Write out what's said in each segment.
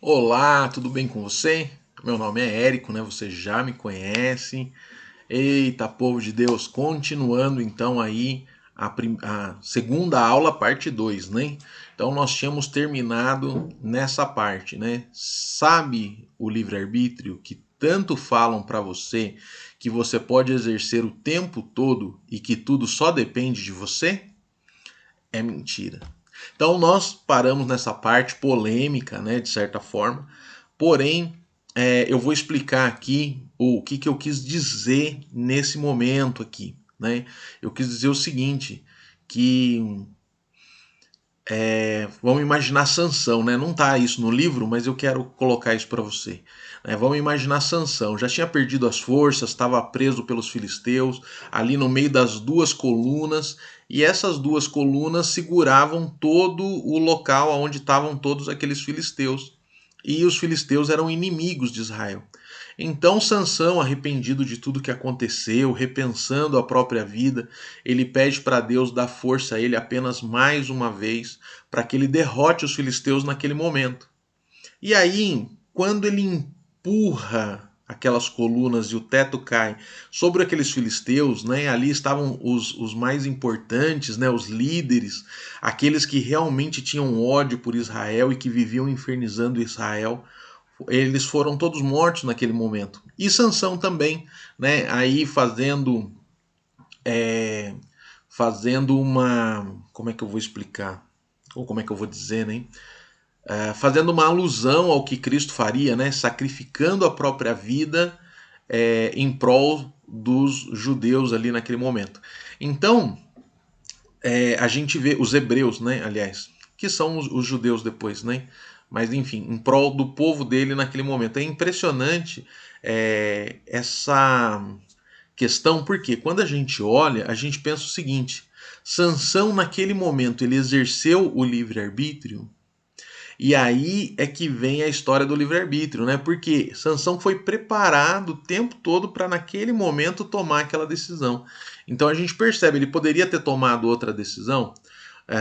Olá, tudo bem com você? Meu nome é Érico, né? Você já me conhece. Eita, povo de Deus, continuando então aí a segunda aula, parte 2, né? Então nós tínhamos terminado nessa parte, né? Sabe o livre-arbítrio que tanto falam para você que você pode exercer o tempo todo e que tudo só depende de você? É mentira. Então nós paramos nessa parte polêmica, né, de certa forma, porém eu vou explicar aqui o que eu quis dizer nesse momento aqui. Né? Eu quis dizer o seguinte, que vamos imaginar Sansão, né? Não está isso no livro, mas eu quero colocar isso para você. Vamos imaginar Sansão, já tinha perdido as forças, estava preso pelos filisteus, ali no meio das duas colunas, e essas duas colunas seguravam todo o local onde estavam todos aqueles filisteus. E os filisteus eram inimigos de Israel. Então Sansão, arrependido de tudo que aconteceu, repensando a própria vida, ele pede para Deus dar força a ele apenas mais uma vez, para que ele derrote os filisteus naquele momento. E aí, quando ele empurra aquelas colunas e o teto cai sobre aqueles filisteus, né? Ali estavam os mais importantes, né? Os líderes, aqueles que realmente tinham ódio por Israel e que viviam infernizando Israel. Eles foram todos mortos naquele momento. E Sansão também, né? Aí fazendo uma, como é que eu vou explicar? Ou como é que eu vou dizer, né? Fazendo uma alusão ao que Cristo faria, né? Sacrificando a própria vida em prol dos judeus ali naquele momento. Então, a gente vê os hebreus, né? Aliás, que são os judeus depois, né? Mas enfim, em prol do povo dele naquele momento. É impressionante essa questão, porque quando a gente olha, a gente pensa o seguinte: Sansão naquele momento ele exerceu o livre-arbítrio. E aí é que vem a história do livre-arbítrio, né? Porque Sansão foi preparado o tempo todo para naquele momento tomar aquela decisão. Então a gente percebe, ele poderia ter tomado outra decisão.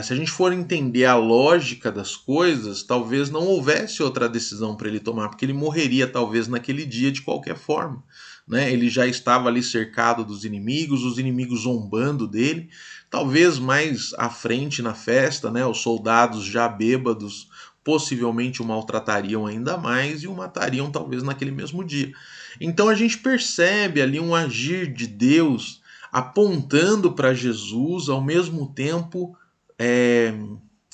Se a gente for entender a lógica das coisas, talvez não houvesse outra decisão para ele tomar, porque ele morreria talvez naquele dia de qualquer forma. Né? Ele já estava ali cercado dos inimigos, os inimigos zombando dele. Talvez mais à frente na festa, né? Os soldados já bêbados possivelmente o maltratariam ainda mais e o matariam talvez naquele mesmo dia. Então a gente percebe ali um agir de Deus apontando para Jesus, ao mesmo tempo é,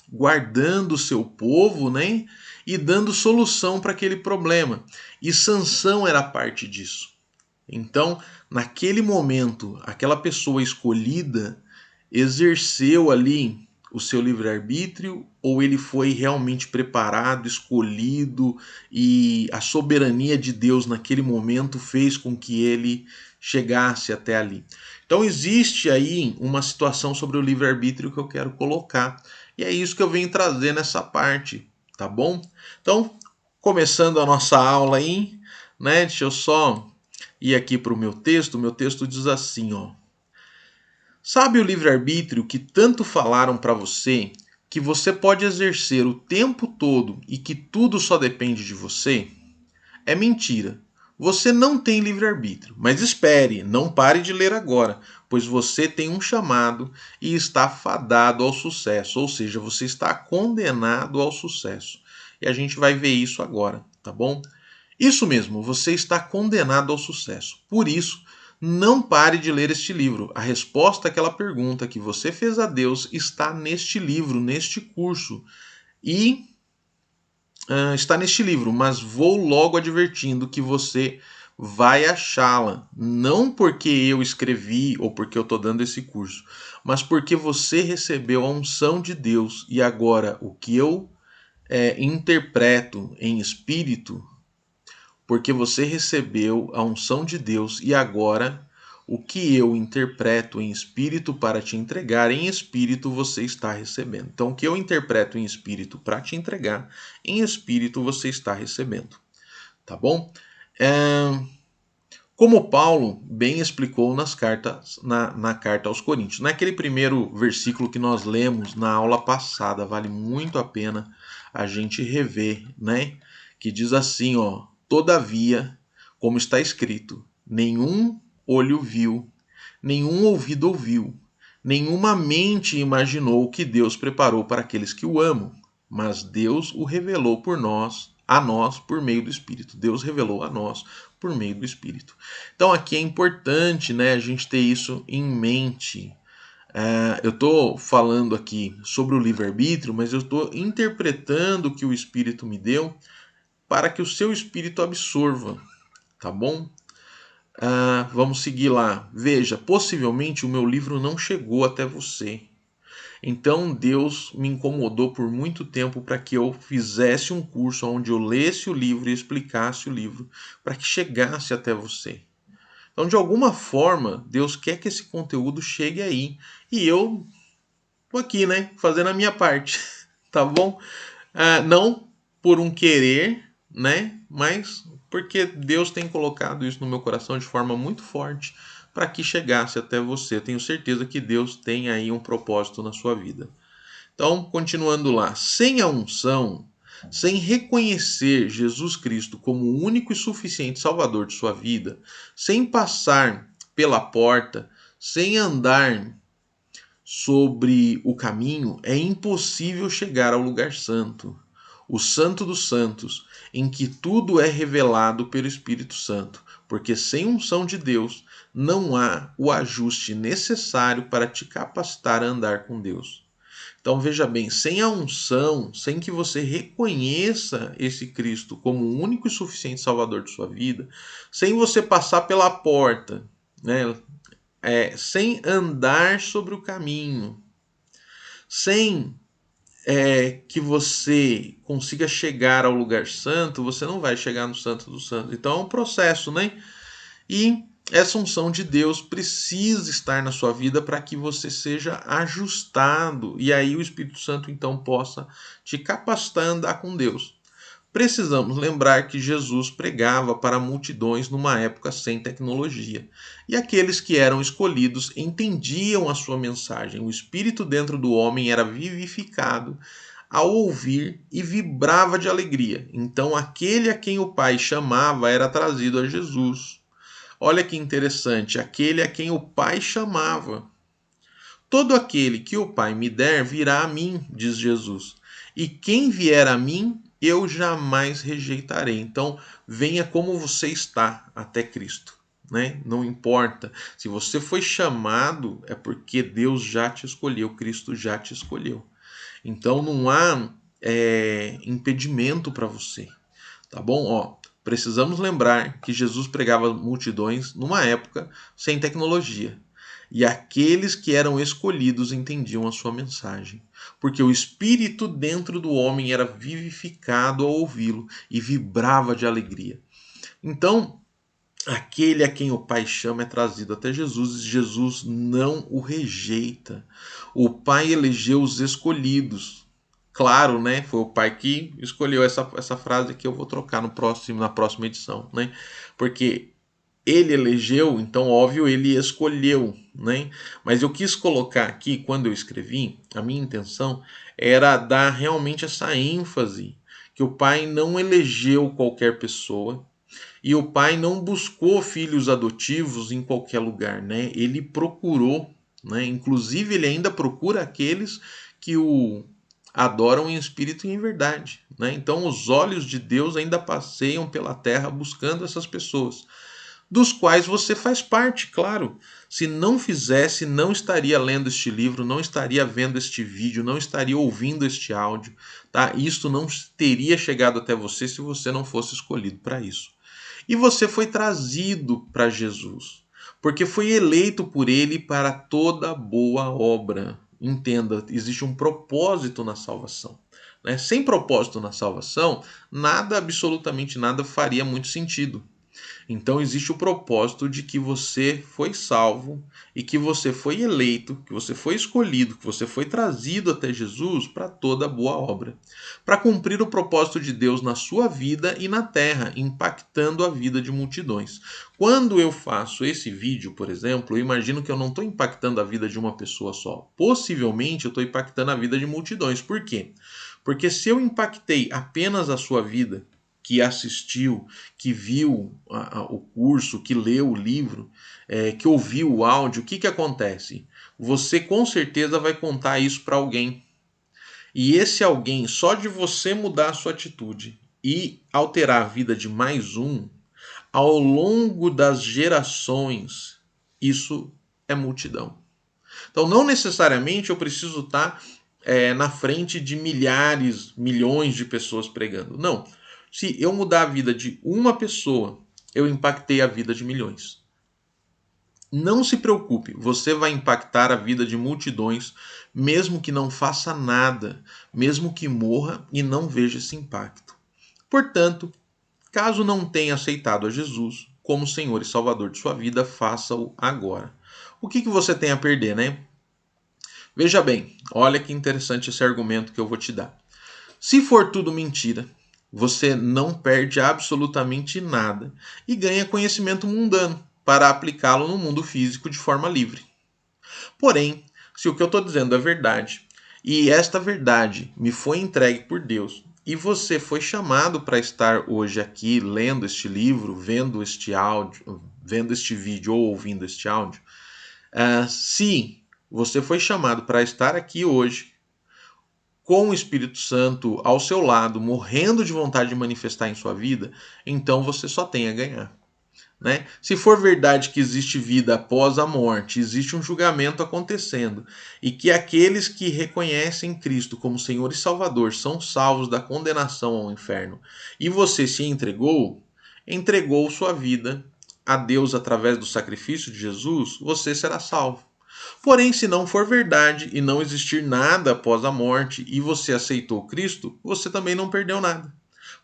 guardando o seu povo, né? E dando solução para aquele problema. E Sansão era parte disso. Então, naquele momento, aquela pessoa escolhida exerceu ali o seu livre-arbítrio ou ele foi realmente preparado, escolhido e a soberania de Deus naquele momento fez com que ele chegasse até ali. Então existe aí uma situação sobre o livre-arbítrio que eu quero colocar e é isso que eu venho trazer nessa parte, tá bom? Então, começando a nossa aula aí, né? Deixa eu só ir aqui para o meu texto diz assim, ó. Sabe o livre-arbítrio que tanto falaram para você, que você pode exercer o tempo todo e que tudo só depende de você? É mentira. Você não tem livre-arbítrio. Mas espere, não pare de ler agora, pois você tem um chamado e está fadado ao sucesso, ou seja, você está condenado ao sucesso. E a gente vai ver isso agora, tá bom? Isso mesmo, você está condenado ao sucesso. Por isso, não pare de ler este livro. A resposta àquela pergunta que você fez a Deus está neste livro, neste curso. E está neste livro, mas vou logo advertindo que você vai achá-la. Não porque eu escrevi ou porque eu estou dando esse curso, mas porque você recebeu a unção de Deus e agora o que eu interpreto em espírito porque você recebeu a unção de Deus e agora o que eu interpreto em espírito para te entregar, em espírito você está recebendo. Então, o que eu interpreto em espírito para te entregar, em espírito você está recebendo. Tá bom? Como Paulo bem explicou nas cartas, na carta aos Coríntios. Naquele primeiro versículo que nós lemos na aula passada, vale muito a pena a gente revê, né? Que diz assim, ó: todavia, como está escrito, nenhum olho viu, nenhum ouvido ouviu, nenhuma mente imaginou o que Deus preparou para aqueles que o amam, mas Deus o revelou por nós, a nós, por meio do Espírito. Deus revelou a nós por meio do Espírito. Então aqui é importante, né, a gente ter isso em mente. Eu estou falando aqui sobre o livre-arbítrio, mas eu estou interpretando o que o Espírito me deu para que o seu espírito absorva, tá bom? Vamos seguir lá. Veja, possivelmente o meu livro não chegou até você. Então Deus me incomodou por muito tempo para que eu fizesse um curso onde eu lesse o livro e explicasse o livro, para que chegasse até você. Então, de alguma forma, Deus quer que esse conteúdo chegue aí. E eu tô aqui, né? Fazendo a minha parte. Tá bom? Não por um querer, né? Mas porque Deus tem colocado isso no meu coração de forma muito forte para que chegasse até você. Eu tenho certeza que Deus tem aí um propósito na sua vida. Então, continuando lá, sem a unção, sem reconhecer Jesus Cristo como o único e suficiente Salvador de sua vida, sem passar pela porta, sem andar sobre o caminho, é impossível chegar ao lugar santo, o Santo dos Santos, em que tudo é revelado pelo Espírito Santo, porque sem unção de Deus não há o ajuste necessário para te capacitar a andar com Deus. Então veja bem, sem a unção, sem que você reconheça esse Cristo como o único e suficiente Salvador de sua vida, sem você passar pela porta, né? Sem andar sobre o caminho, sem que você consiga chegar ao lugar santo, você não vai chegar no Santo dos Santos. Então é um processo, né? E essa unção de Deus precisa estar na sua vida para que você seja ajustado e aí o Espírito Santo então possa te capacitar a andar com Deus. Precisamos lembrar que Jesus pregava para multidões numa época sem tecnologia. E aqueles que eram escolhidos entendiam a sua mensagem. O espírito dentro do homem era vivificado ao ouvir e vibrava de alegria. Então, aquele a quem o Pai chamava era trazido a Jesus. Olha que interessante, aquele a quem o Pai chamava. Todo aquele que o Pai me der virá a mim, diz Jesus. E quem vier a mim, eu jamais rejeitarei. Então, venha como você está até Cristo. Né? Não importa. Se você foi chamado, é porque Deus já te escolheu, Cristo já te escolheu. Então, não há impedimento para você. Tá bom? Precisamos lembrar que Jesus pregava multidões numa época sem tecnologia. E aqueles que eram escolhidos entendiam a sua mensagem, porque o espírito dentro do homem era vivificado ao ouvi-lo e vibrava de alegria. Então, aquele a quem o Pai chama é trazido até Jesus e Jesus não o rejeita. O Pai elegeu os escolhidos. Claro, né? Foi o Pai que escolheu essa frase que eu vou trocar na próxima edição, né? Porque ele elegeu, então óbvio, ele escolheu, né? Mas eu quis colocar aqui, quando eu escrevi, a minha intenção era dar realmente essa ênfase, que o Pai não elegeu qualquer pessoa e o Pai não buscou filhos adotivos em qualquer lugar, né? Ele procurou, né? Inclusive ele ainda procura aqueles que o adoram em espírito e em verdade, né? Então os olhos de Deus ainda passeiam pela terra buscando essas pessoas, dos quais você faz parte, claro. Se não fizesse, não estaria lendo este livro, não estaria vendo este vídeo, não estaria ouvindo este áudio, tá? Isto não teria chegado até você se você não fosse escolhido para isso. E você foi trazido para Jesus, porque foi eleito por ele para toda boa obra. Entenda, existe um propósito na salvação. Né? Sem propósito na salvação, nada, absolutamente nada, faria muito sentido. Então existe o propósito de que você foi salvo e que você foi eleito, que você foi escolhido, que você foi trazido até Jesus para toda boa obra, para cumprir o propósito de Deus na sua vida e na terra, impactando a vida de multidões. Quando eu faço esse vídeo, por exemplo, eu imagino que eu não estou impactando a vida de uma pessoa só. Possivelmente eu estou impactando a vida de multidões. Por quê? Porque se eu impactei apenas a sua vida, que assistiu, que viu o curso, que leu o livro, que ouviu o áudio, o que, que acontece? Você com certeza vai contar isso para alguém. E esse alguém, só de você mudar a sua atitude e alterar a vida de mais um, ao longo das gerações, isso é multidão. Então, não necessariamente eu preciso estar na frente de milhares, milhões de pessoas pregando. Não. Se eu mudar a vida de uma pessoa, eu impactei a vida de milhões. Não se preocupe, você vai impactar a vida de multidões, mesmo que não faça nada, mesmo que morra e não veja esse impacto. Portanto, caso não tenha aceitado a Jesus como Senhor e Salvador de sua vida, faça-o agora. O que você tem a perder, né? Veja bem, olha que interessante esse argumento que eu vou te dar. Se for tudo mentira, você não perde absolutamente nada e ganha conhecimento mundano para aplicá-lo no mundo físico de forma livre. Porém, se o que eu estou dizendo é verdade, e esta verdade me foi entregue por Deus, e você foi chamado para estar hoje aqui lendo este livro, vendo este áudio, vendo este vídeo ou ouvindo este áudio, se você foi chamado para estar aqui hoje, com o Espírito Santo ao seu lado, morrendo de vontade de manifestar em sua vida, então você só tem a ganhar. Né? Se for verdade que existe vida após a morte, existe um julgamento acontecendo, e que aqueles que reconhecem Cristo como Senhor e Salvador são salvos da condenação ao inferno, e você se entregou sua vida a Deus através do sacrifício de Jesus, você será salvo. Porém, se não for verdade e não existir nada após a morte e você aceitou Cristo, você também não perdeu nada.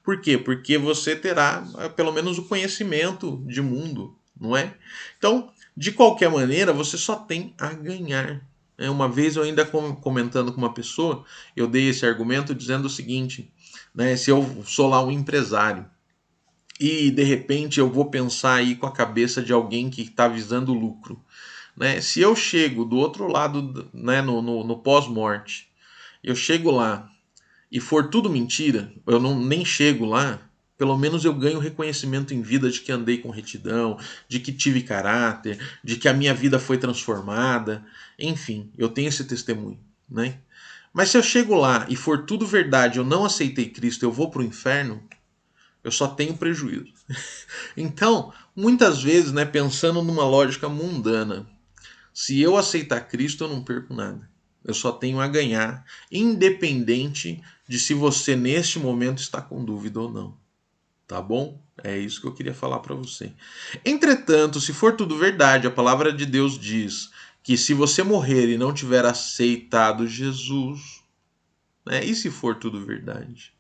Por quê? Porque você terá pelo menos o conhecimento de mundo, não é? Então, de qualquer maneira, você só tem a ganhar. Uma vez eu ainda comentando com uma pessoa, eu dei esse argumento dizendo o seguinte, né, se eu sou lá um empresário e de repente eu vou pensar aí com a cabeça de alguém que está visando lucro, né? Se eu chego do outro lado, né, no pós-morte, eu chego lá e for tudo mentira, eu não nem chego lá, pelo menos eu ganho reconhecimento em vida de que andei com retidão, de que tive caráter, de que a minha vida foi transformada, enfim, eu tenho esse testemunho, né? Mas se eu chego lá e for tudo verdade, eu não aceitei Cristo, eu vou para o inferno, eu só tenho prejuízo. Então, muitas vezes, né, pensando numa lógica mundana, se eu aceitar Cristo, eu não perco nada. Eu só tenho a ganhar, independente de se você neste momento está com dúvida ou não. Tá bom? É isso que eu queria falar para você. Entretanto, se for tudo verdade, a palavra de Deus diz que se você morrer e não tiver aceitado Jesus, né? E se for tudo verdade?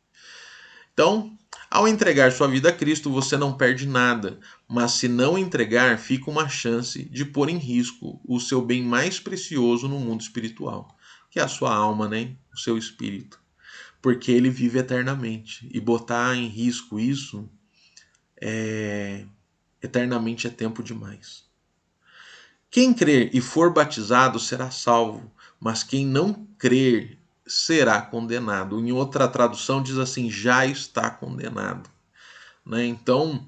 Então, ao entregar sua vida a Cristo, você não perde nada, mas se não entregar, fica uma chance de pôr em risco o seu bem mais precioso no mundo espiritual, que é a sua alma, né? O seu espírito. Porque ele vive eternamente. E botar em risco isso eternamente é tempo demais. Quem crer e for batizado será salvo, mas quem não crer será condenado. Em outra tradução diz assim: já está condenado. Né? Então,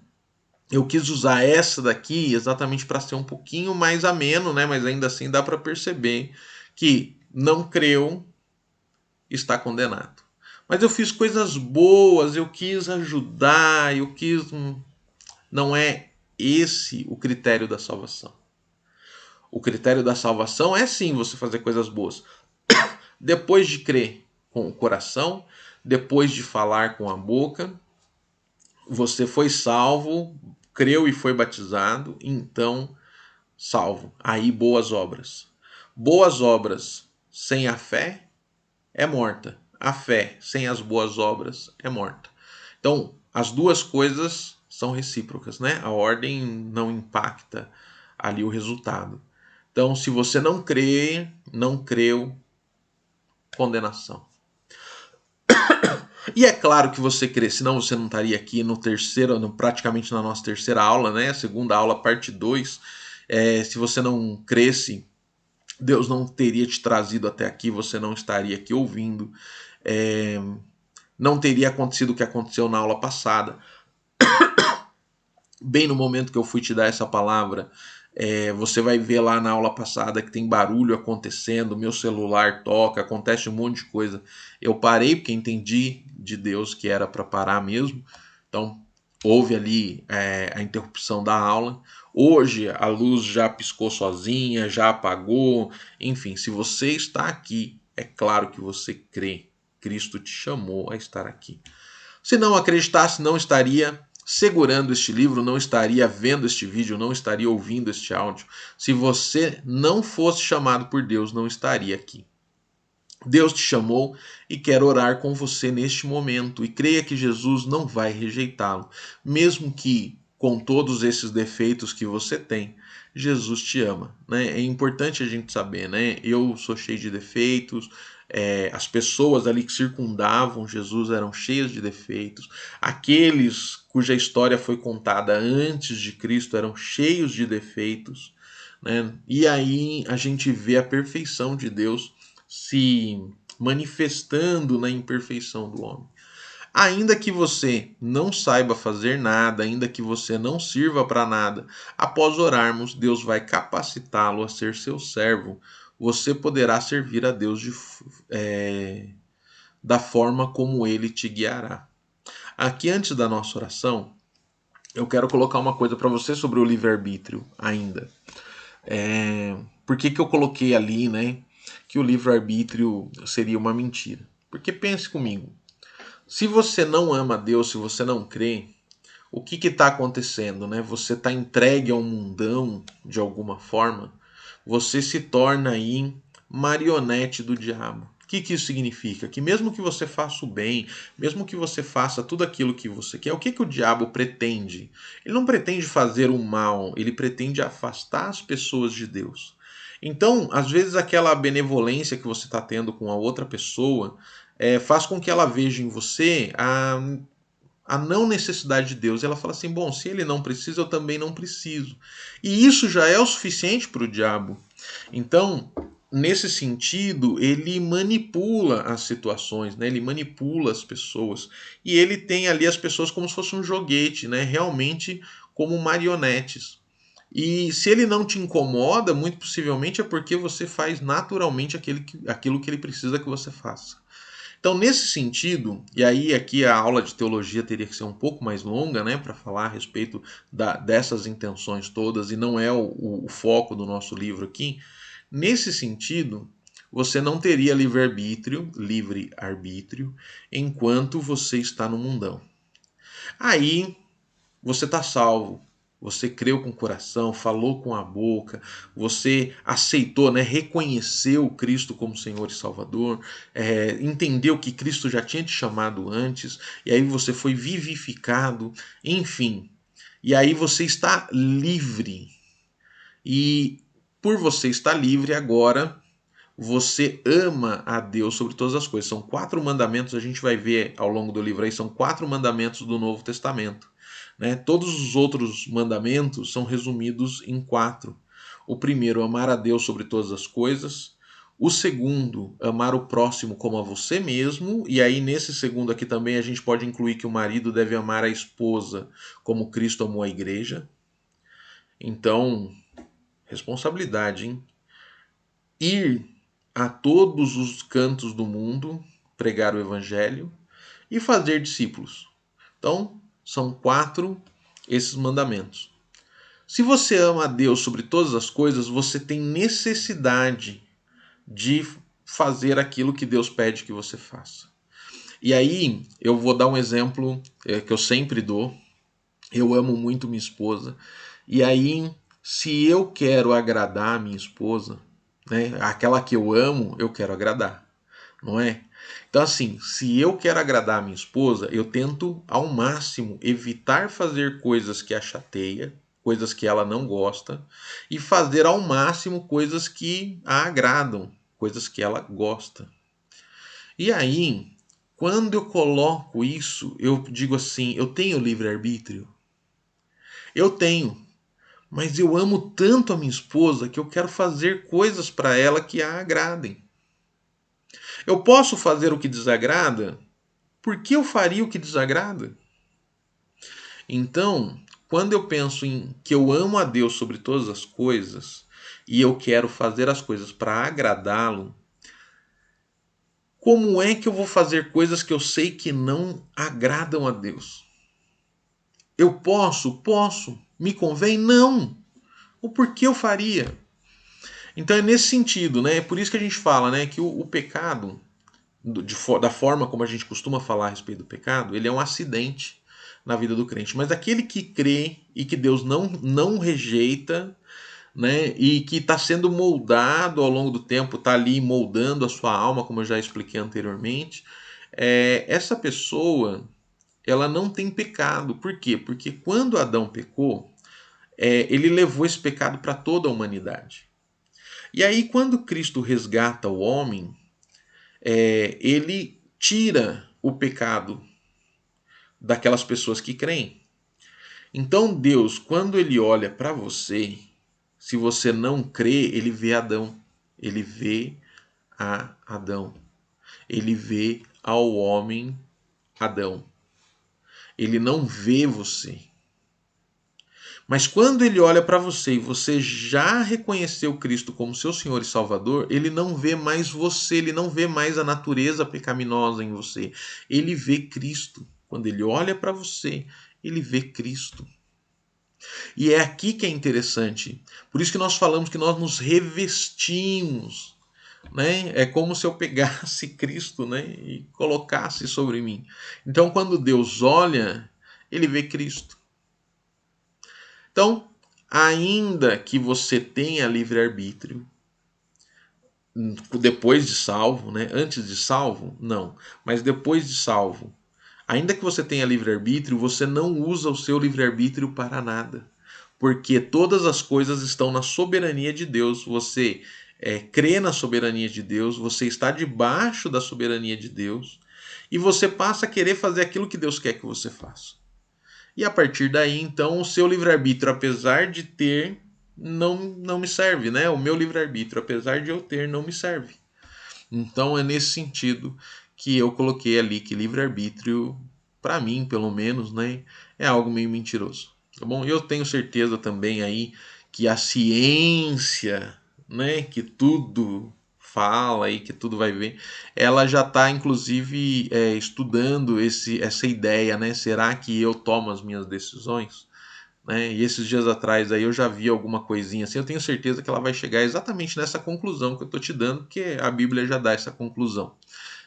eu quis usar essa daqui exatamente para ser um pouquinho mais ameno, né? Mas ainda assim dá para perceber que não creu, está condenado. Mas eu fiz coisas boas, eu quis ajudar, eu quis. Não é esse o critério da salvação. O critério da salvação é sim você fazer coisas boas. Depois de crer com o coração, depois de falar com a boca, você foi salvo, creu e foi batizado, então salvo. Aí boas obras. Boas obras sem a fé é morta. A fé sem as boas obras é morta. Então, as duas coisas são recíprocas, né? A ordem não impacta ali o resultado. Então, se você não crê, não creu, condenação. E é claro que você crê, senão você não estaria aqui no terceiro, praticamente na nossa terceira aula, né? Segunda aula, parte 2. Se você não cresce, Deus não teria te trazido até aqui, você não estaria aqui ouvindo. não teria acontecido o que aconteceu na aula passada. Bem no momento que eu fui te dar essa palavra, você vai ver lá na aula passada que tem barulho acontecendo, meu celular toca, acontece um monte de coisa. Eu parei porque entendi de Deus que era para parar mesmo. Então, houve ali a interrupção da aula. Hoje a luz já piscou sozinha, já apagou. Enfim, se você está aqui, é claro que você crê. Cristo te chamou a estar aqui. Se não acreditasse, não estaria segurando este livro, não estaria vendo este vídeo, não estaria ouvindo este áudio. Se você não fosse chamado por Deus, não estaria aqui. Deus te chamou e quer orar com você neste momento. E creia que Jesus não vai rejeitá-lo. Mesmo que com todos esses defeitos que você tem, Jesus te ama. Né? É importante a gente saber, né? Eu sou cheio de defeitos, as pessoas ali que circundavam Jesus eram cheias de defeitos. Aqueles cuja história foi contada antes de Cristo eram cheios de defeitos. Né? E aí a gente vê a perfeição de Deus se manifestando na imperfeição do homem. Ainda que você não saiba fazer nada, ainda que você não sirva para nada, após orarmos, Deus vai capacitá-lo a ser seu servo. Você poderá servir a Deus da forma como ele te guiará. Aqui, antes da nossa oração, eu quero colocar uma coisa para você sobre o livre-arbítrio ainda. Por que eu coloquei ali, né, que o livre-arbítrio seria uma mentira? Porque pense comigo, se você não ama Deus, se você não crê, o que está acontecendo? Né? Você está entregue ao mundão de alguma forma, você se torna aí marionete do diabo. O que isso significa? Que mesmo que você faça o bem, mesmo que você faça tudo aquilo que você quer, o que o diabo pretende? Ele não pretende fazer o mal, ele pretende afastar as pessoas de Deus. Então, às vezes, aquela benevolência que você está tendo com a outra pessoa faz com que ela veja em você a não necessidade de Deus. Ela fala assim: bom, se ele não precisa, eu também não preciso. E isso já é o suficiente para o diabo. Então, nesse sentido, ele manipula as situações, né? Ele manipula as pessoas. E ele tem ali as pessoas como se fosse um joguete, né? Realmente como marionetes. E se ele não te incomoda, muito possivelmente é porque você faz naturalmente aquilo que ele precisa que você faça. Então, nesse sentido, e aí aqui a aula de teologia teria que ser um pouco mais longa, né, para falar a respeito dessas intenções todas, e não é o foco do nosso livro aqui. Nesse sentido, você não teria livre-arbítrio, enquanto você está no mundão. Aí você está salvo. Você creu com o coração, falou com a boca, você aceitou, né, reconheceu Cristo como Senhor e Salvador, entendeu que Cristo já tinha te chamado antes, e aí você foi vivificado, enfim. E aí você está livre. E por você estar livre agora, você ama a Deus sobre todas as coisas. São 4 mandamentos, a gente vai ver ao longo do livro aí, são 4 mandamentos do Novo Testamento. Né? Todos os outros mandamentos são resumidos em 4. O primeiro, amar a Deus sobre todas as coisas. O segundo, amar o próximo como a você mesmo. E aí, nesse segundo aqui também, a gente pode incluir que o marido deve amar a esposa como Cristo amou a igreja. Então, responsabilidade, hein? Ir a todos os cantos do mundo, pregar o evangelho e fazer discípulos. Então, são 4 esses mandamentos. Se você ama a Deus sobre todas as coisas, você tem necessidade de fazer aquilo que Deus pede que você faça. E aí, eu vou dar um exemplo que eu sempre dou. Eu amo muito minha esposa. E aí, se eu quero agradar a minha esposa, né, aquela que eu amo, eu quero agradar, não é? Então, assim, se eu quero agradar a minha esposa, eu tento ao máximo evitar fazer coisas que a chateia, coisas que ela não gosta, e fazer ao máximo coisas que a agradam, coisas que ela gosta. E aí, quando eu coloco isso, eu digo assim: eu tenho livre-arbítrio? Eu tenho. Mas eu amo tanto a minha esposa que eu quero fazer coisas para ela que a agradem. Eu posso fazer o que desagrada? Por que eu faria o que desagrada? Então, quando eu penso em que eu amo a Deus sobre todas as coisas e eu quero fazer as coisas para agradá-lo, como é que eu vou fazer coisas que eu sei que não agradam a Deus? Eu posso? Posso. Me convém? Não. O porquê eu faria? Então é nesse sentido, né? É por isso que a gente fala, né, que o pecado, da forma como a gente costuma falar a respeito do pecado, ele é um acidente na vida do crente. Mas aquele que crê e que Deus não rejeita, né, e que está sendo moldado ao longo do tempo, está ali moldando a sua alma, como eu já expliquei anteriormente, essa pessoa ela não tem pecado. Por quê? Porque quando Adão pecou, ele levou esse pecado para toda a humanidade. E aí, quando Cristo resgata o homem, ele tira o pecado daquelas pessoas que creem. Então, Deus, quando ele olha para você, se você não crê, ele vê Adão. Ele vê a Adão. Ele vê ao homem Adão. Ele não vê você. Mas quando ele olha para você e você já reconheceu Cristo como seu Senhor e Salvador, ele não vê mais você, ele não vê mais a natureza pecaminosa em você. Ele vê Cristo. Quando ele olha para você, ele vê Cristo. E é aqui que é interessante. Por isso que nós falamos que nós nos revestimos, né? É como se eu pegasse Cristo, né, e colocasse sobre mim. Então, quando Deus olha, ele vê Cristo. Então, ainda que você tenha livre-arbítrio, depois de salvo, né? Antes de salvo, não. Mas depois de salvo, ainda que você tenha livre-arbítrio, você não usa o seu livre-arbítrio para nada. Porque todas as coisas estão na soberania de Deus. Você crê na soberania de Deus, você está debaixo da soberania de Deus, e você passa a querer fazer aquilo que Deus quer que você faça. E a partir daí, então, o seu livre-arbítrio, apesar de ter, não me serve, né? O meu livre-arbítrio, apesar de eu ter, não me serve. Então é nesse sentido que eu coloquei ali que livre-arbítrio, para mim, pelo menos, né, é algo meio mentiroso. Tá bom? Eu tenho certeza também aí que a ciência, né, que tudo fala e que tudo vai ver, ela já está inclusive estudando essa ideia, né? Será que eu tomo as minhas decisões? Né? E esses dias atrás aí eu já vi alguma coisinha assim, eu tenho certeza que ela vai chegar exatamente nessa conclusão que eu estou te dando, porque a Bíblia já dá essa conclusão.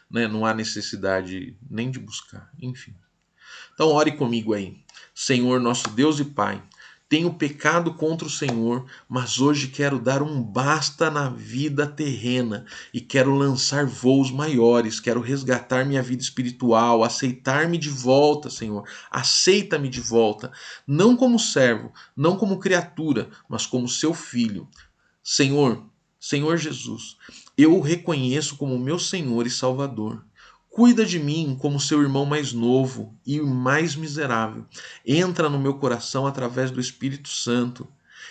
Né? Não há necessidade nem de buscar, enfim. Então ore comigo aí. Senhor, nosso Deus e Pai, tenho pecado contra o Senhor, mas hoje quero dar um basta na vida terrena e quero lançar voos maiores, quero resgatar minha vida espiritual, aceitar-me de volta, Senhor. Aceita-me de volta, não como servo, não como criatura, mas como seu filho. Senhor, Senhor Jesus, eu o reconheço como meu Senhor e Salvador. Cuida de mim como seu irmão mais novo e mais miserável. Entra no meu coração através do Espírito Santo.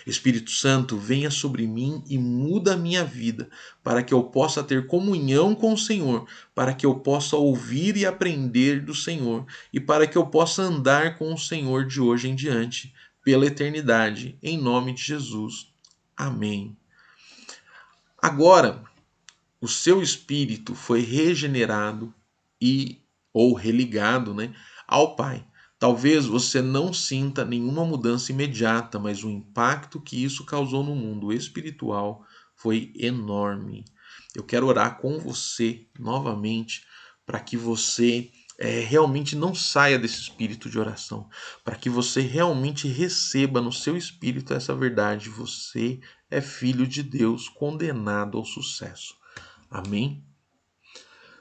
Espírito Santo, venha sobre mim e muda a minha vida, para que eu possa ter comunhão com o Senhor, para que eu possa ouvir e aprender do Senhor, e para que eu possa andar com o Senhor de hoje em diante, pela eternidade, em nome de Jesus. Amém. Agora, o seu espírito foi regenerado e ou religado, né, ao Pai. Talvez você não sinta nenhuma mudança imediata, mas o impacto que isso causou no mundo espiritual foi enorme. Eu quero orar com você novamente para que você realmente não saia desse espírito de oração, para que você realmente receba no seu espírito essa verdade. Você é filho de Deus, condenado ao sucesso. Amém?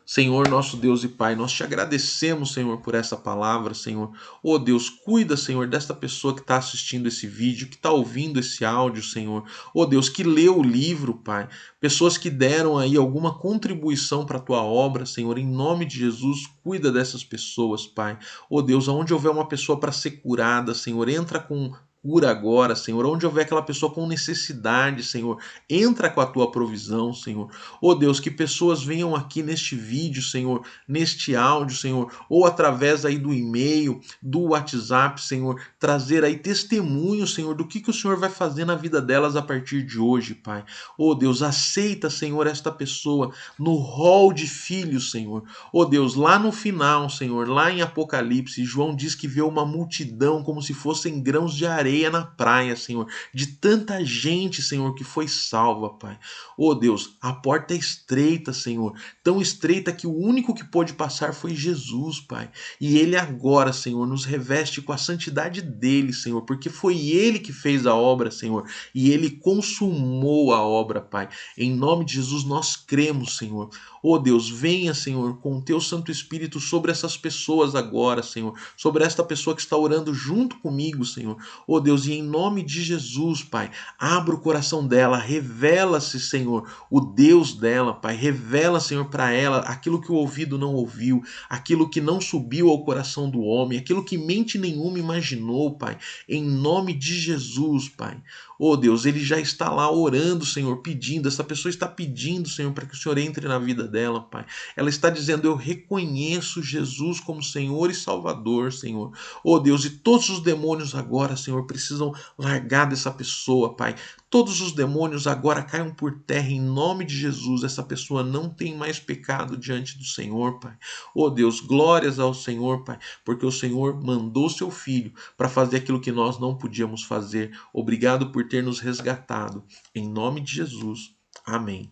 Senhor, nosso Deus e Pai, nós te agradecemos, Senhor, por essa palavra, Senhor. Oh Deus, cuida, Senhor, desta pessoa que está assistindo esse vídeo, que está ouvindo esse áudio, Senhor. Oh Deus, que leu o livro, Pai. Pessoas que deram aí alguma contribuição para a tua obra, Senhor. Em nome de Jesus, cuida dessas pessoas, Pai. Oh Deus, aonde houver uma pessoa para ser curada, Senhor, entra com cura agora, Senhor. Onde houver aquela pessoa com necessidade, Senhor, entra com a tua provisão, Senhor. Oh Deus, que pessoas venham aqui neste vídeo, Senhor, neste áudio, Senhor, ou através aí do e-mail, do WhatsApp, Senhor, trazer aí testemunho, Senhor, do que o Senhor vai fazer na vida delas a partir de hoje, Pai. Oh Deus, aceita, Senhor, esta pessoa no rol de filhos, Senhor. Oh Deus, lá no final, Senhor, lá em Apocalipse, João diz que vê uma multidão como se fossem grãos de areia na praia, Senhor, de tanta gente, Senhor, que foi salva, Pai. Oh Deus, a porta é estreita, Senhor, tão estreita que o único que pôde passar foi Jesus, Pai. E ele agora, Senhor, nos reveste com a santidade dele, Senhor, porque foi ele que fez a obra, Senhor, e ele consumou a obra, Pai. Em nome de Jesus nós cremos, Senhor. Oh Deus, venha, Senhor, com o teu Santo Espírito sobre essas pessoas agora, Senhor, sobre esta pessoa que está orando junto comigo, Senhor. Oh Deus, e em nome de Jesus, Pai, abra o coração dela, revela-se, Senhor, o Deus dela, Pai, revela, Senhor, para ela aquilo que o ouvido não ouviu, aquilo que não subiu ao coração do homem, aquilo que mente nenhuma imaginou, Pai, em nome de Jesus, Pai. Oh Deus, ele já está lá orando, Senhor, pedindo, essa pessoa está pedindo, Senhor, para que o Senhor entre na vida dela, Pai. Ela está dizendo, eu reconheço Jesus como Senhor e Salvador, Senhor. Oh Deus, e todos os demônios agora, Senhor, precisam largar dessa pessoa, Pai. Todos os demônios agora caiam por terra em nome de Jesus. Essa pessoa não tem mais pecado diante do Senhor, Pai. Oh Deus, glórias ao Senhor, Pai, porque o Senhor mandou seu Filho para fazer aquilo que nós não podíamos fazer. Obrigado por ter nos resgatado. Em nome de Jesus. Amém.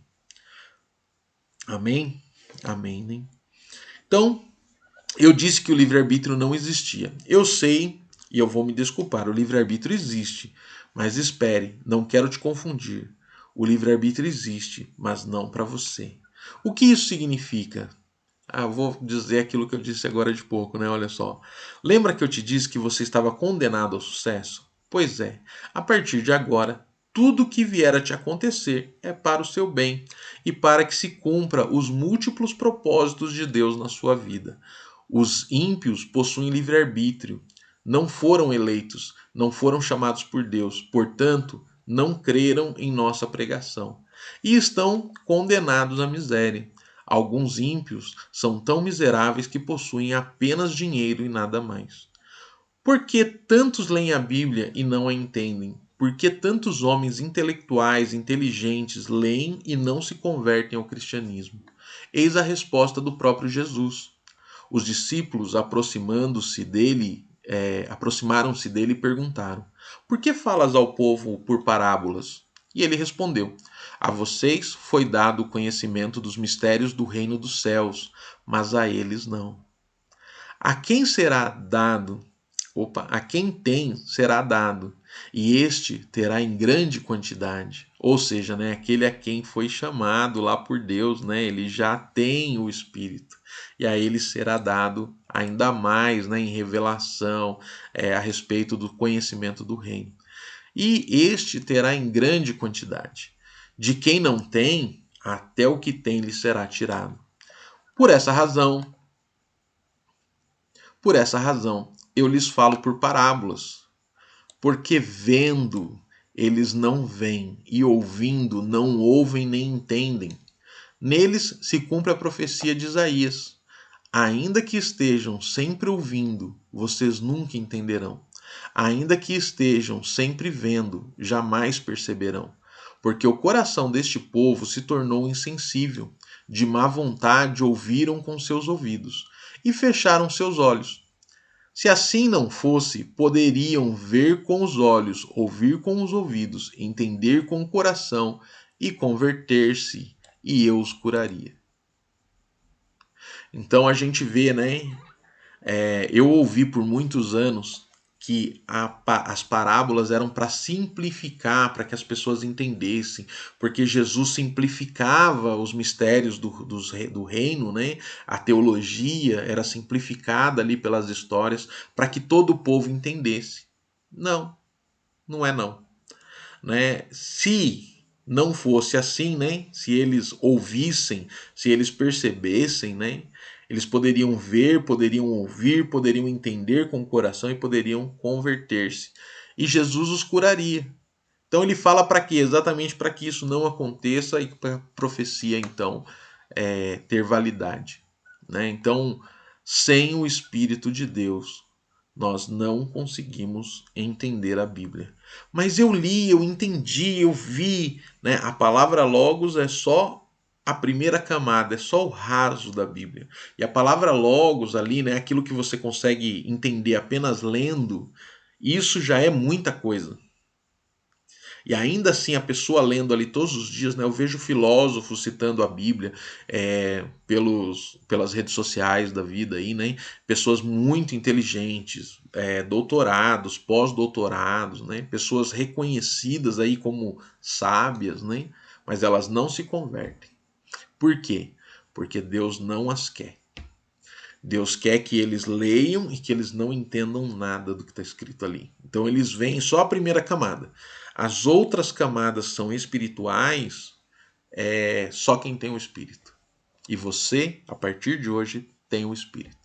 Amém? Amém, né? Então, eu disse que o livre-arbítrio não existia. Eu sei, e eu vou me desculpar, o livre-arbítrio existe. Mas espere, não quero te confundir. O livre-arbítrio existe, mas não para você. O que isso significa? Eu vou dizer aquilo que eu disse agora de pouco, né? Olha só. Lembra que eu te disse que você estava condenado ao sucesso? Pois é, a partir de agora, tudo que vier a te acontecer é para o seu bem e para que se cumpra os múltiplos propósitos de Deus na sua vida. Os ímpios possuem livre-arbítrio, não foram eleitos, não foram chamados por Deus, portanto, não creram em nossa pregação e estão condenados à miséria. Alguns ímpios são tão miseráveis que possuem apenas dinheiro e nada mais. Por que tantos leem a Bíblia e não a entendem? Por que tantos homens intelectuais, inteligentes, leem e não se convertem ao cristianismo? Eis a resposta do próprio Jesus. Os discípulos, aproximaram-se dele e perguntaram: Por que falas ao povo por parábolas? E ele respondeu: A vocês foi dado o conhecimento dos mistérios do reino dos céus, mas a eles não. A quem será dado? A quem tem será dado, e este terá em grande quantidade. Ou seja, né, aquele a quem foi chamado lá por Deus, né, ele já tem o Espírito. E a ele será dado ainda mais, né, em revelação a respeito do conhecimento do reino. E este terá em grande quantidade. De quem não tem, até o que tem lhe será tirado. Por essa razão, eu lhes falo por parábolas, porque vendo eles não veem, e ouvindo não ouvem nem entendem. Neles se cumpre a profecia de Isaías. Ainda que estejam sempre ouvindo, vocês nunca entenderão. Ainda que estejam sempre vendo, jamais perceberão. Porque o coração deste povo se tornou insensível, de má vontade ouviram com seus ouvidos e fecharam seus olhos. Se assim não fosse, poderiam ver com os olhos, ouvir com os ouvidos, entender com o coração e converter-se, e eu os curaria. Então a gente vê, né? Eu ouvi por muitos anos que as parábolas eram para simplificar, para que as pessoas entendessem, porque Jesus simplificava os mistérios do reino, né? A teologia era simplificada ali pelas histórias para que todo o povo entendesse. Não, não é não. Né? Se não fosse assim, né? Se eles ouvissem, se eles percebessem, né? Eles poderiam ver, poderiam ouvir, poderiam entender com o coração e poderiam converter-se. e Jesus os curaria. Então ele fala para quê? Exatamente para que isso não aconteça e para a profecia então ter validade, né? Então, sem o Espírito de Deus, nós não conseguimos entender a Bíblia. Mas eu li, eu entendi, eu vi, né? A palavra logos é só a primeira camada, é só o raso da Bíblia. E a palavra logos ali, né, aquilo que você consegue entender apenas lendo, isso já é muita coisa. E ainda assim, a pessoa lendo ali todos os dias, né, eu vejo filósofos citando a Bíblia pelas redes sociais da vida aí, né? Pessoas muito inteligentes, doutorados, pós-doutorados, né? Pessoas reconhecidas aí como sábias, né? Mas elas não se convertem. Por quê? Porque Deus não as quer. Deus quer que eles leiam e que eles não entendam nada do que está escrito ali. Então eles veem só a primeira camada. As outras camadas são espirituais, só quem tem o Espírito. E você, a partir de hoje, tem o Espírito.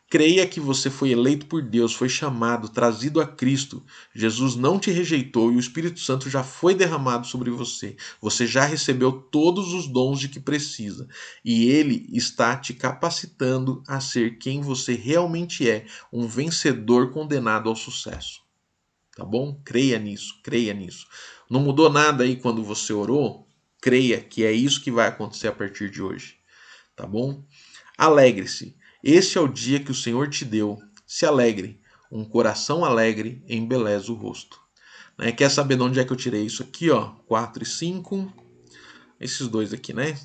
Creia que você foi eleito por Deus, foi chamado, trazido a Cristo. Jesus não te rejeitou e o Espírito Santo já foi derramado sobre você. Você já recebeu todos os dons de que precisa. E ele está te capacitando a ser quem você realmente é, um vencedor condenado ao sucesso. Tá bom? Creia nisso, creia nisso. Não mudou nada aí quando você orou? Creia que é isso que vai acontecer a partir de hoje. Tá bom? Alegre-se. Este é o dia que o Senhor te deu. Se alegre. Um coração alegre embeleza o rosto. Né? Quer saber de onde é que eu tirei isso aqui? Ó? 4 e 5. Esses dois aqui, né?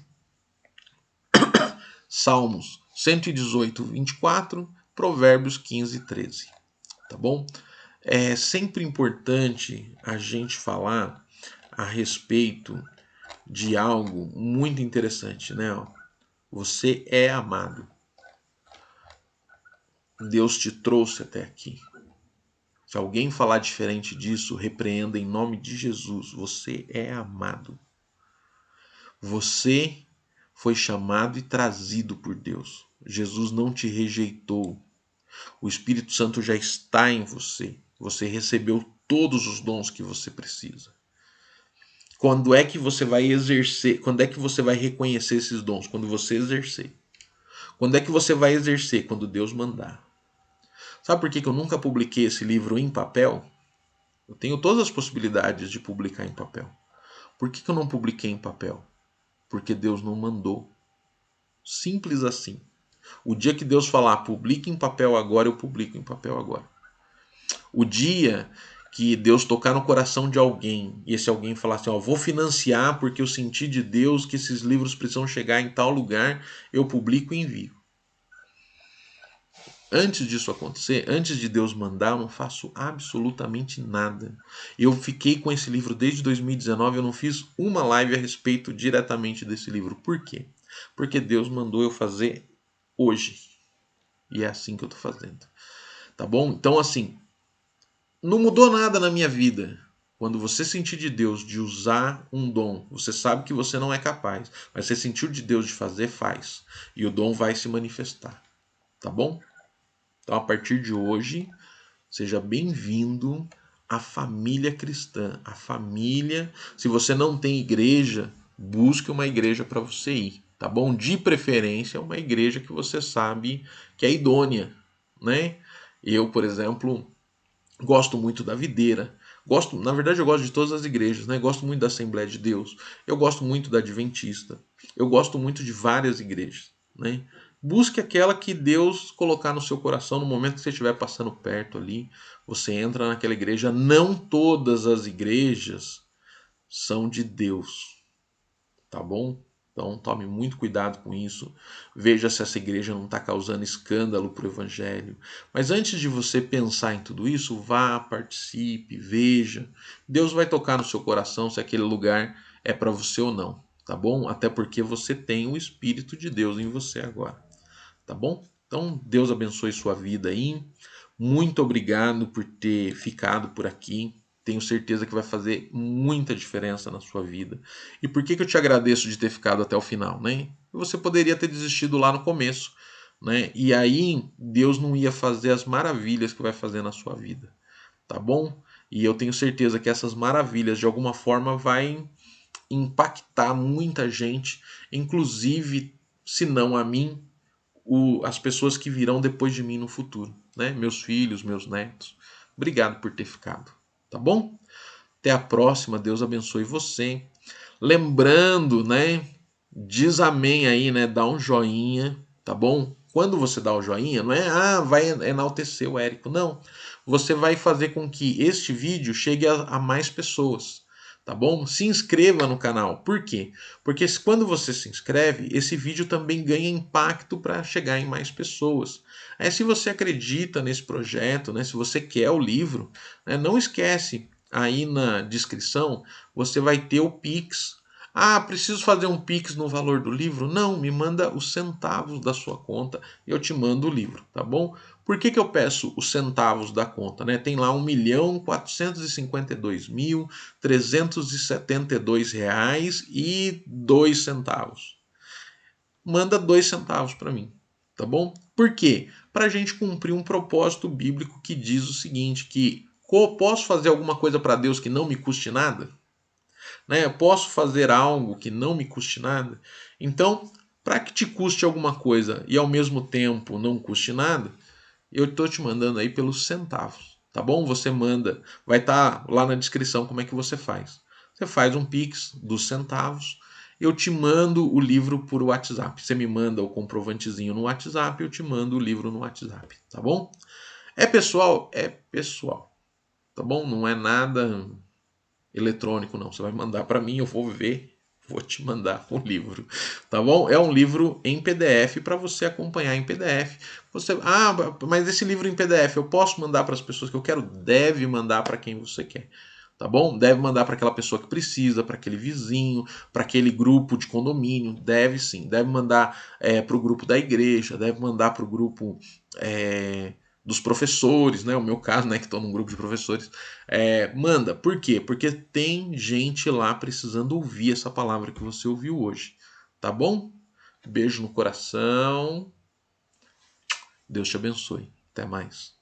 Salmos 118, 24. Provérbios 15, 13. Tá bom? É sempre importante a gente falar a respeito de algo muito interessante, né? Você é amado. Deus te trouxe até aqui. Se alguém falar diferente disso, repreenda em nome de Jesus. Você é amado. Você foi chamado e trazido por Deus. Jesus não te rejeitou. O Espírito Santo já está em você. Você recebeu todos os dons que você precisa. Quando é que você vai exercer? Quando é que você vai reconhecer esses dons? Quando você exercer. Quando é que você vai exercer? Quando Deus mandar. Sabe por que eu nunca publiquei esse livro em papel? Eu tenho todas as possibilidades de publicar em papel. Por que eu não publiquei em papel? Porque Deus não mandou. Simples assim. O dia que Deus falar, publique em papel agora, eu publico em papel agora. O dia que Deus tocar no coração de alguém e esse alguém falar assim, ó, vou financiar porque eu senti de Deus que esses livros precisam chegar em tal lugar, eu publico e envio. Antes disso acontecer, antes de Deus mandar, eu não faço absolutamente nada. Eu fiquei com esse livro desde 2019, eu não fiz uma live a respeito diretamente desse livro. Por quê? Porque Deus mandou eu fazer hoje. E é assim que eu estou fazendo. Tá bom? Então, assim, não mudou nada na minha vida. Quando você sentir de Deus de usar um dom, você sabe que você não é capaz, mas você sentiu de Deus de fazer, faz. E o dom vai se manifestar. Tá bom? Então, a partir de hoje, seja bem-vindo à família cristã. A família, se você não tem igreja, busque uma igreja para você ir, tá bom? De preferência, uma igreja que você sabe que é idônea, né? Eu, por exemplo, gosto muito da Videira. Na verdade, eu gosto de todas as igrejas, né? Gosto muito da Assembleia de Deus. Eu gosto muito da Adventista. Eu gosto muito de várias igrejas, né? Busque aquela que Deus colocar no seu coração no momento que você estiver passando perto ali. Você entra naquela igreja. Não todas as igrejas são de Deus, tá bom? Então tome muito cuidado com isso. Veja se essa igreja não está causando escândalo para o evangelho. Mas antes de você pensar em tudo isso, vá, participe, veja. Deus vai tocar no seu coração se aquele lugar é para você ou não, tá bom? Até porque você tem o Espírito de Deus em você agora, tá bom? Então Deus abençoe sua vida aí. Muito obrigado por ter ficado por aqui. Tenho certeza que vai fazer muita diferença na sua vida. E por que eu te agradeço de ter ficado até o final, né? Você poderia ter desistido lá no começo, né? E aí Deus não ia fazer as maravilhas que vai fazer na sua vida, tá bom? E eu tenho certeza que essas maravilhas, de alguma forma, vai impactar muita gente, inclusive, se não a mim, as pessoas que virão depois de mim no futuro, né? Meus filhos, meus netos. Obrigado por ter ficado, tá bom? Até a próxima, Deus abençoe você. Lembrando, né? Diz amém aí, né? Dá um joinha, tá bom? Quando você dá o joinha, não é vai enaltecer o Érico, não. Você vai fazer com que este vídeo chegue a mais pessoas, tá bom? Se inscreva no canal. Por quê? Porque quando você se inscreve, esse vídeo também ganha impacto para chegar em mais pessoas. Se você acredita nesse projeto, né? Se você quer o livro, né, não esquece, aí na descrição você vai ter o Pix. Preciso fazer um Pix no valor do livro? Não, me manda os centavos da sua conta e eu te mando o livro, tá bom? Por que eu peço os centavos da conta? Né? Tem lá R$ 1.452.372,02. Manda 2 centavos para mim, tá bom? Por quê? Para a gente cumprir um propósito bíblico que diz o seguinte, que posso fazer alguma coisa para Deus que não me custe nada? Né? Eu posso fazer algo que não me custe nada? Então, para que te custe alguma coisa e ao mesmo tempo não custe nada, eu estou te mandando aí pelos centavos, tá bom? Você manda, vai estar lá na descrição como é que você faz. Você faz um Pix dos centavos, eu te mando o livro por WhatsApp. Você me manda o comprovantezinho no WhatsApp, eu te mando o livro no WhatsApp, tá bom? É pessoal? É pessoal, tá bom? Não é nada eletrônico, não. Você vai mandar para mim, eu vou ver, vou te mandar o livro, tá bom? É um livro em PDF para você acompanhar em PDF. Você, mas esse livro em PDF eu posso mandar para as pessoas que eu quero? Deve mandar para quem você quer. Tá bom? Deve mandar para aquela pessoa que precisa, para aquele vizinho, para aquele grupo de condomínio. Deve sim. Deve mandar para o grupo da igreja, deve mandar para o grupo dos professores, né? O meu caso, né? Que estou num grupo de professores. Manda. Por quê? Porque tem gente lá precisando ouvir essa palavra que você ouviu hoje. Tá bom? Beijo no coração. Deus te abençoe. Até mais.